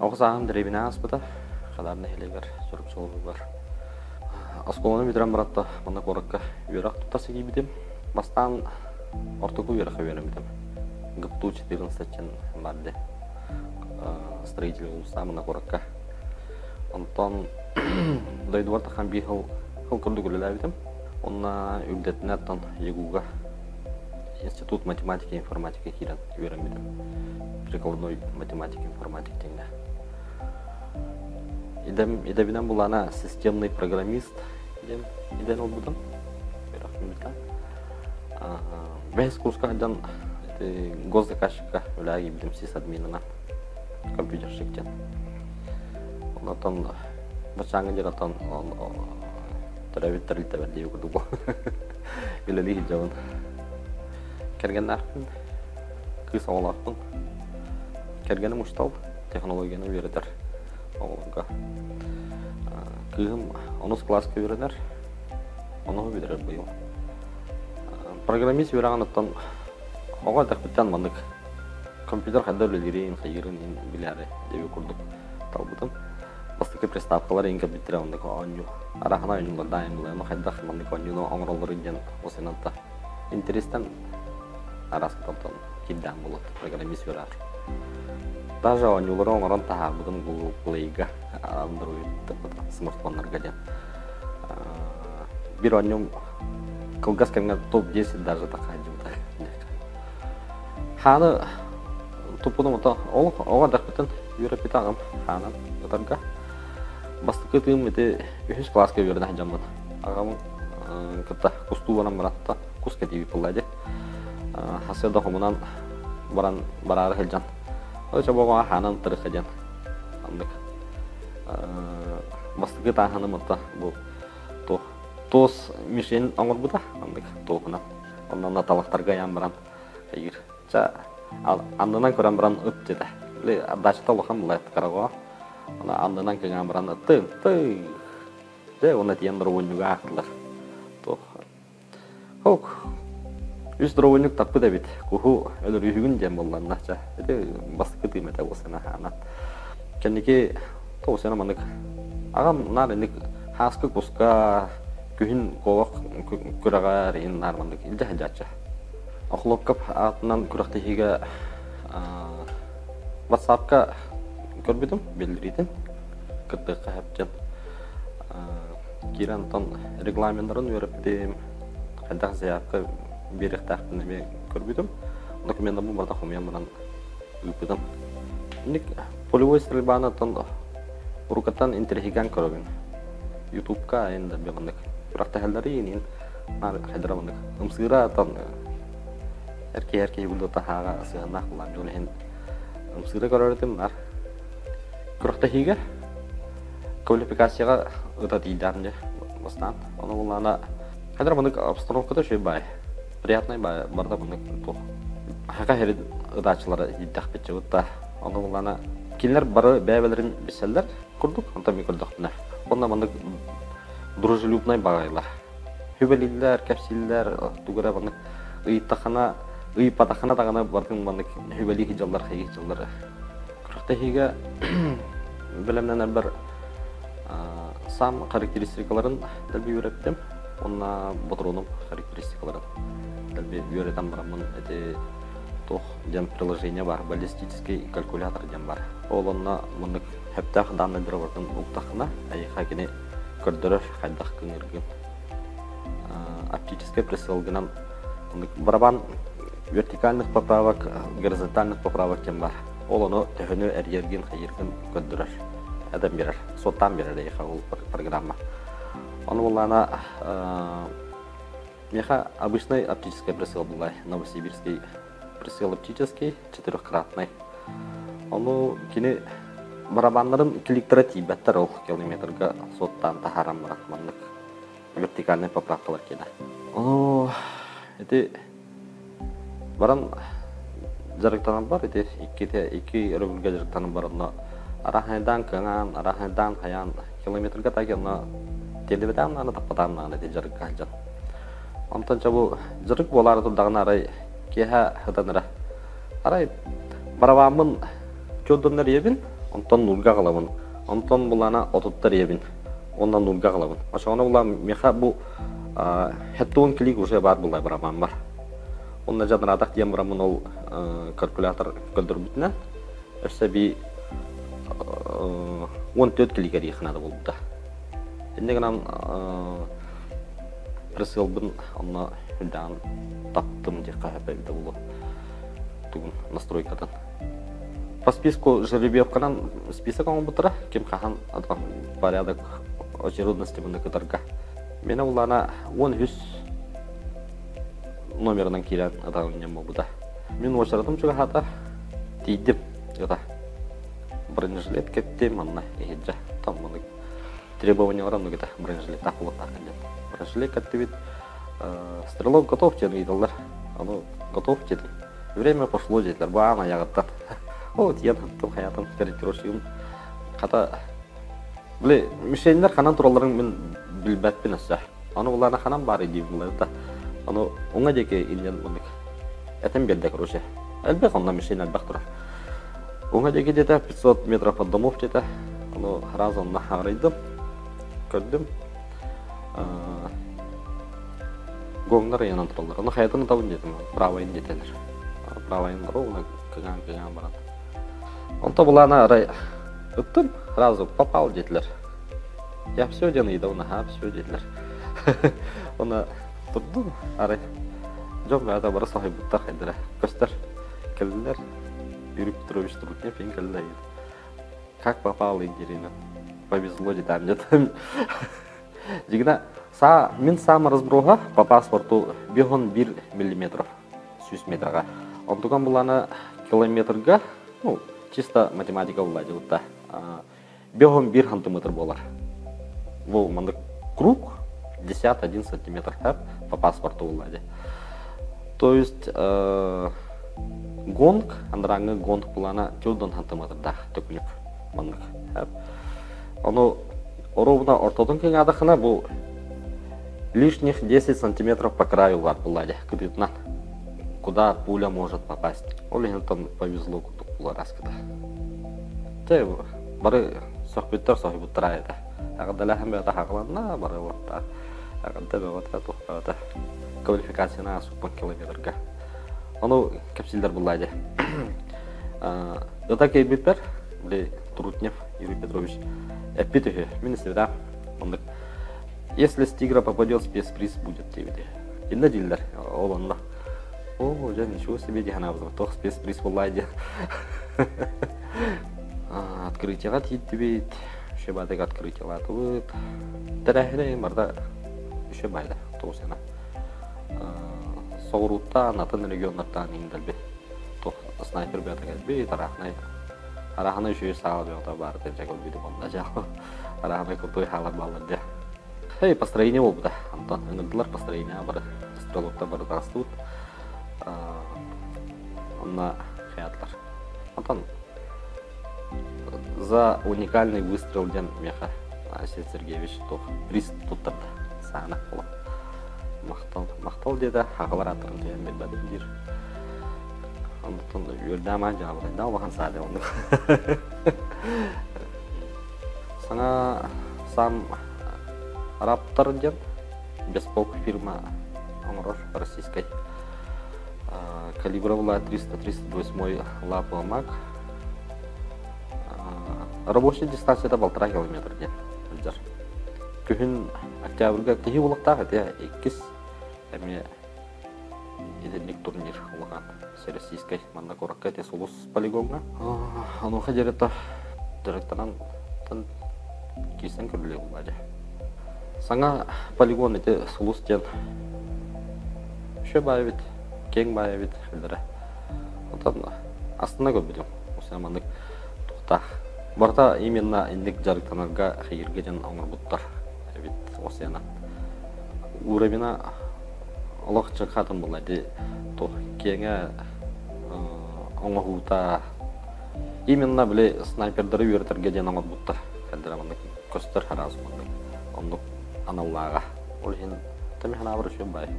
Оғызағым дәребіне аспыда, қадарны хелегер, жүріп жолы бар. Асколаны бідірен баратта, мұны қорыққа үйерақ тұттасы кейбідем. Бастан ортықы үйерақа үйеремедім. Гыпту 14-тен барды. Строителі ұлыса мұны қорыққа. Онтан дойдуар таққан бей қыл күрді күлілі әбедім. Онына үлдетіне аттан егуға Институт математики и информатики хиран үйеремедім. Прикладной математики и информатики теңді. Идабинен булана системный программист иден ол будам. Бәйс курска жан госзаказчикка үләги бидем сисадминына компьютерщиктен. Онатан бачаңы жагатан терабиттер илтеберди юкуду бу. Билели хиджабын. Кергеннарпын, кыз оғалақпын. Кергені мұштал технологияны үйретер оғылға. Кығым 10 классқа үйретер, оны үйретер бұйыл. Программист үйраған ұттан оға тәқпіттен маңдық компьютер қайда білгерейін, қайырын біләрі деп көрдік талбыдым. Бастықы приставкалар ең компьютер оңдық оңю. Арақына өңілер дайымылы, қайдақ маңдық оңюны оңыралыр еден осынатта. Интерестен арасында килдән булып программист юрар. Даже оңюлары оңыран тағарбыдың Google Play-га Android смартфонларға ден. Бір оңюм кылгас кәңген топ-10 даже тақайды бұта. Ханы топудың ұта оға дақпытын үйреп бітағым ханын ұтарға. Бастықы тыым еті 3 классқа үйреді жамын. Ағамын күтті кусту баран баратта кус кәтейбі пыллайды. Хасыда хомунан барары хелжан. Өчө бога ханан тыры хелжан. Андык. Бастыгы таханы мытта бу тос мишен оңор буда. Андык токуна. Ондан аталыктарга ямбаран кайыр. Ча андынан көрөн баран ыт жеде. Ле адачта лохан булат карага. Ана андынан кеген баран ты. Же оны тиендер ойнуга актылар. То. Хок. Үз дровойнук таппы да бит. Куху өлөр үйгүн жем болланнача. Эте бастыкы тыймета болсана ханат. Кенеке тоосана мандык. Агам нарындык хаскы куска күн колок күрага рин нармандык илде хажача. Охлопкап атынан күрактыгыга WhatsApp-ка көрбүдүм, билдирдим. Кыттыкка хапчан. Кирантан регламенттарын өрөптүм. Кандай заявка берек тақпын мен көрбүдім. Документті бұл барда қомиян баран өйпідім. Ник полевой стрельбаны тон ұрықаттан интерхиган көрігін. YouTube-ка енді беғындық. Бірақта әлдері енен қайдырамындық. Үмсыра тон әрке бұлды тахаға сығынақ бұлан жол ең. Үмсыра көрірдім бар. Күрақта хиге квалификацияға ұта дейдерінде бастан. Оны бұлана қайдырамындық обстановкада шөй бай. Приятный барда бұны тұқ. Хақа херед ұдачылары еддақ бетчі ұтта. Оны бұлана келер бары бәйбелерін беселдер күрдік, онта мен күрдік бұны. Онда бұны дружелюбнай бағайлар. Хүбелілер, кәпсілер, тұғыра бұны ұйпатақана тағана бардың бұны хүбелі хиджалар, қайы хиджалар. Күрікті хиге білімнен әлбір сам характеристикаларын дәлбей өреттім. Онна бұтыруным характеристикаларын. Дәлбе үйретен барамын, әте тоқ дем приложение бар, баллистический калькулятор дем бар. Ол онна мұндық әптақ данный дырабардың ұлтақына, әйіға кені көрдірір қайдақ күңірген. Оптический присылғынан барабан вертикальных поправок, горизонтальных поправок дем бар. Ол оны төхіні әрерген қайырген көрдірір. Әдім берір, соттан берір әйіға ол программа. Он была меха обычный оптический прицел была, новосибирский прицел оптический, 4-кратный. Он кини барабанларын кликтера тибеттер ол километрга соттан тахарам баратманлык вертикальный поправкалар кеда. Это баран жарыктанан бар, это iki рубльга жарыктанан бар, но арахайдан кыңан, арахайдан хаян километрга тагелна телебеден аны таппадан аны те жарык калжан. Онтан чабу жарык болары турдаган арай кеха хыданыра. Арай барабамын чоддоннар ебин, Онтон нурга калабын. Онтон булана отуттар ебин. Ондан нурга калабын. Ошоны була меха бу хеттон клик уже бар булай бараман бар. Онна жадырадак дем барамын ол калькулятор көлдүрбүтүнөн. Эсе би 14 кликер ихнады болду. Эндегенен пресылбын онна хүлдан таптым деп кайпайды болу. Тугун настройкадан. По списку жеребьевканан список он бутыра, кем кахан адам порядок очередности бунда кытарга. Мена улана 100 номерынан кирен адам нем болду. Мен очередим чуга хата тийдип жада. Бронежилет кетти манна эжа там муну требования орамны гыта бронежилет такулы такында. Бронежилет кетти стрелок готов дедилер. Аны готов деди. Время пошло дедлер. Баана ягыттан. Вот я там хаятым корректировщигим. Ката биле мишендер канан тураларын мен билбетпин аса. Аны уларна канан бар иди булар да. Аны оңа деке инден мундык. Этем берде короче. Элбек онда мишен элбек турар. Оңа деке дете 500 метров от домов дете. Аны раз онна харайдым. Көрдүм. Гоңдар янан туралар. Аны хаятын табын дедим. Правайын детелер. Правайын ровно кыган барат. Он-то была на рай. Оттым сразу попал детлер. Я все ден иду на все детлер. Она турду арай. Жом ада бара сахибуттар хайдыра. Көстер келдилер. Юріп тұрып тұрып фин келдилер. Как попал интересно. Повезло детам детам. Жигна мен сам разбруга по паспорту бегон 1 мм 100 метрга. Он туган булана километрга, ну, чисто математика булади утта. Бегом 1 сантиметр болар. Вол манда круг 10-1 сантиметр по паспорту булади. То есть гонг, андраңы гонг булана 14 сантиметр да төкүнүп мандык. Оно ровно ортодон кең адахына бу лишних 10 сантиметров по краю бар булади. Кыдытнан. Куда пуля может попасть. Олен там повезло куда раскада. Те бары сохбиттер сохбиттер айда. Агадала хамбе ата хагланна бары ватта. Агадда беватта тухпата. Квалификацияна супан километрга. Оно капсилдер булайды. Ата кейбиттер бли Трутнев Юрий Петрович. Эпитехе министрда. Если с тигра попадет, спецприз будет тебе. Инда дилдер. Олонна. О, уже ничего себе диханабдым. Тох спецприз булайды. Открытие тебе шебадык открытие латып. Терехне барда еще байда. Тоосена. Соғырутта натын регионлардан индалбе. Тох снайпер бетагат бе тарахнай. Арахнай шуй сагал беота бар деп жагыл биди монда жагыл. Арахнай кутой халак балды. Хей, построение болду. Антон, өңүрдүлөр построение бар. Стрелокта бар растут. На хаятлар. Антон за уникальный выстрел ден меха Асет Сергеевич тох приз туттырды. Сана болот. Мактал деди, хагалар атын деген билбедим бир. Антон үрдама жабы. Да баган саде онду. Сана сам Раптор ден беспок фирма Омрош российской. Калибра была 300-308 лапа мак. Рабочая дистанция это 1,5 километра. Күн октябрьга кихи булактагы те 2 эме иденлик турнир улган всероссийской маннакоракка те сулус полигонга. Аны хадерета директордан кисен көрүлө булады. Саңа полигон эте сулус тен шебайбит, кең байбит билдире. Отан астына көбүдүм. Осы мандык тукта. Барта именно индик жарыктанарга хайыргеден оңорбуттар. Бит осяна. Уровена алакча хатын булады. То кеңе оңохута именно биле снайпердери үйрөтөргеден оңорбуттар. Кадрамандык көстөр хараз мандык. Ондук аналлага. Ол хин тамихана бар шебай.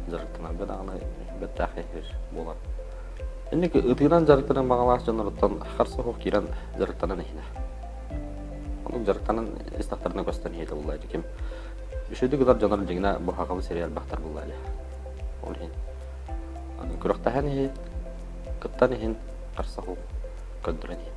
Жарыктанарга дагы беттахи болот. Ini ke utiran jaritanan mangalas jonorotan karsa ho kiran jaritanan hina. Onu jaritanan istaktarna kostan hita bullay dikim. Bişedi kadar jonor jingna bu hakam serial baktar bullay. Olhin. Ani kuraqtahan hi kattan hin karsa ho kadran hi.